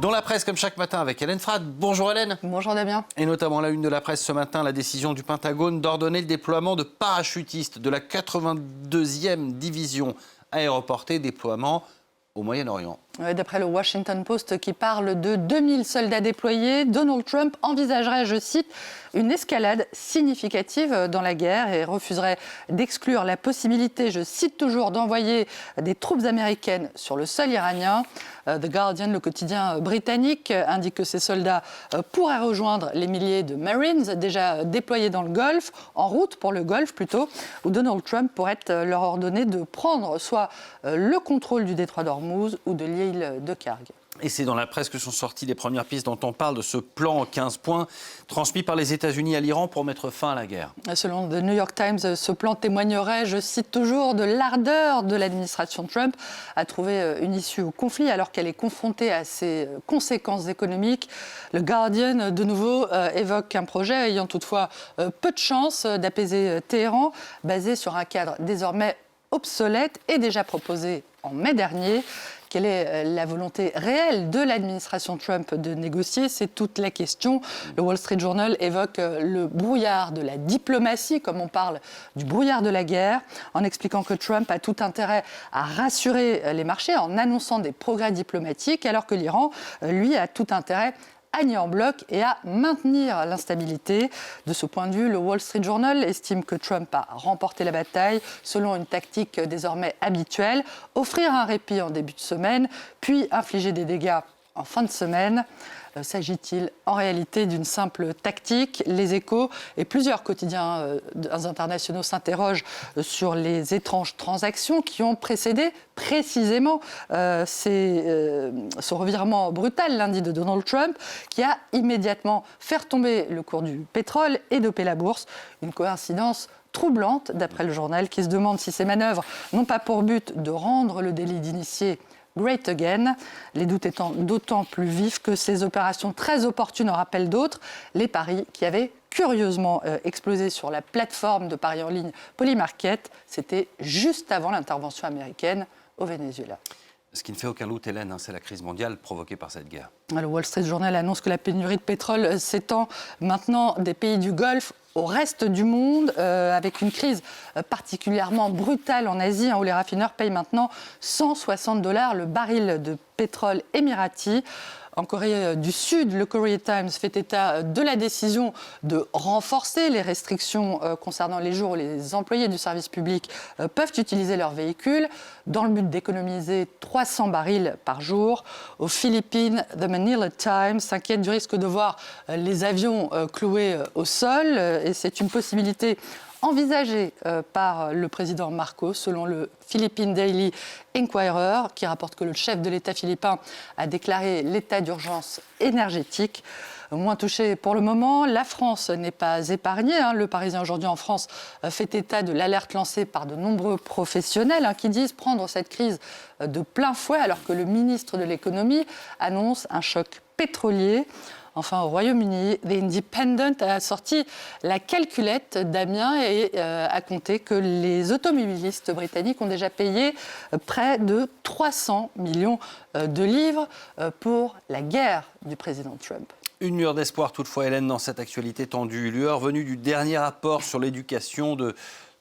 Dans la presse, comme chaque matin, avec Hélène Frade. Bonjour Hélène. Bonjour Damien. Et notamment la une de la presse ce matin, la décision du Pentagone d'ordonner le déploiement de parachutistes de la 82e division aéroportée, déploiement au Moyen-Orient. D'après le Washington Post qui parle de 2000 soldats déployés, Donald Trump envisagerait, je cite, une escalade significative dans la guerre et refuserait d'exclure la possibilité, je cite toujours, d'envoyer des troupes américaines sur le sol iranien. The Guardian, le quotidien britannique, indique que ces soldats pourraient rejoindre les milliers de Marines déjà déployés dans le Golfe, en route pour le Golfe plutôt, où Donald Trump pourrait leur ordonner de prendre soit le contrôle du détroit d'Ormuz ou de l'île de Kharg. Et c'est dans la presse que sont sorties les premières pistes dont on parle de ce plan en 15 points transmis par les États-Unis à l'Iran pour mettre fin à la guerre. Selon The New York Times, ce plan témoignerait, je cite toujours, de l'ardeur de l'administration Trump à trouver une issue au conflit alors qu'elle est confrontée à ses conséquences économiques. Le Guardian, de nouveau, évoque un projet ayant toutefois peu de chances d'apaiser Téhéran, basé sur un cadre désormais obsolète et déjà proposé en mai dernier. Quelle est la volonté réelle de l'administration Trump de négocier? C'est toute la question. Le Wall Street Journal évoque le brouillard de la diplomatie, comme on parle du brouillard de la guerre, en expliquant que Trump a tout intérêt à rassurer les marchés en annonçant des progrès diplomatiques, alors que l'Iran, lui, a tout intérêt à nier en bloc et à maintenir l'instabilité. De ce point de vue, le Wall Street Journal estime que Trump a remporté la bataille selon une tactique désormais habituelle, offrir un répit en début de semaine, puis infliger des dégâts en fin de semaine. S'agit-il en réalité d'une simple tactique? Les Échos et plusieurs quotidiens internationaux s'interrogent sur les étranges transactions qui ont précédé précisément ce revirement brutal lundi de Donald Trump qui a immédiatement fait retomber le cours du pétrole et doper la bourse. Une coïncidence troublante d'après le journal qui se demande si ces manœuvres n'ont pas pour but de rendre le délit d'initié Great Again, les doutes étant d'autant plus vifs que ces opérations très opportunes en rappellent d'autres, les paris qui avaient curieusement explosé sur la plateforme de paris en ligne Polymarket, c'était juste avant l'intervention américaine au Venezuela. Ce qui ne fait aucun doute, Hélène, c'est la crise mondiale provoquée par cette guerre. Le Wall Street Journal annonce que la pénurie de pétrole s'étend maintenant des pays du Golfe au reste du monde, avec une crise particulièrement brutale en Asie, où les raffineurs payent maintenant $160 le baril de pétrole émirati. En Corée du Sud, le Korea Times fait état de la décision de renforcer les restrictions concernant les jours où les employés du service public peuvent utiliser leurs véhicules dans le but d'économiser 300 barils par jour. Aux Philippines, The Manila Times s'inquiète du risque de voir les avions cloués au sol et c'est une possibilité envisagée par le président Marcos, selon le Philippine Daily Inquirer, qui rapporte que le chef de l'État philippin a déclaré l'état d'urgence énergétique. Moins touchée pour le moment, la France n'est pas épargnée. Le Parisien aujourd'hui en France fait état de l'alerte lancée par de nombreux professionnels qui disent prendre cette crise de plein fouet, alors que le ministre de l'économie annonce un choc pétrolier. Enfin, au Royaume-Uni, The Independent a sorti la calculette, Damien, et a compté que les automobilistes britanniques ont déjà payé près de 300 millions de livres pour la guerre du président Trump. Une lueur d'espoir toutefois, Hélène, dans cette actualité tendue. Lueur venue du dernier rapport sur l'éducation de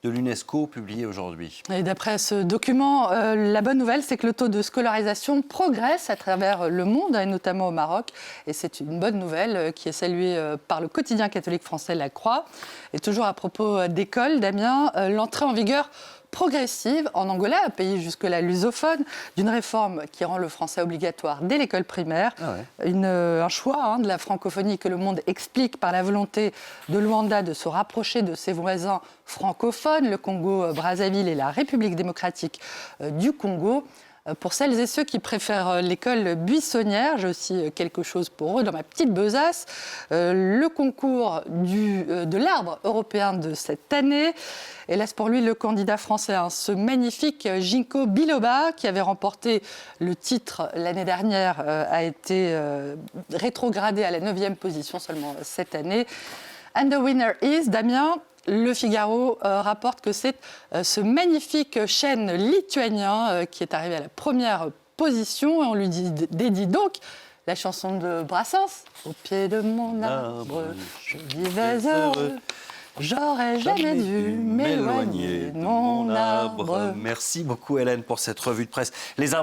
l'UNESCO, publié aujourd'hui. Et d'après ce document, la bonne nouvelle, c'est que le taux de scolarisation progresse à travers le monde, et notamment au Maroc. Et c'est une bonne nouvelle qui est saluée par le quotidien catholique français La Croix. Et toujours à propos d'école, Damien, l'entrée en vigueur progressive en Angola, un pays jusque-là lusophone, d'une réforme qui rend le français obligatoire dès l'école primaire. Un choix de la francophonie que le monde explique par la volonté de Luanda de se rapprocher de ses voisins francophones, le Congo-Brazzaville et la République démocratique du Congo. Pour celles et ceux qui préfèrent l'école buissonnière, j'ai aussi quelque chose pour eux dans ma petite besace. Le concours de l'arbre européen de cette année. Hélas pour lui, le candidat français, ce magnifique Ginkgo biloba, qui avait remporté le titre l'année dernière, a été rétrogradé à la 9e position seulement cette année. And the winner is, Damien, Le Figaro rapporte que c'est ce magnifique chêne lituanien qui est arrivé à la première position. Et on lui dédie donc la chanson de Brassens. Au pied de mon arbre, je vivais heureux. J'aurais jamais dû m'éloigner de mon arbre. Merci beaucoup Hélène pour cette revue de presse. Les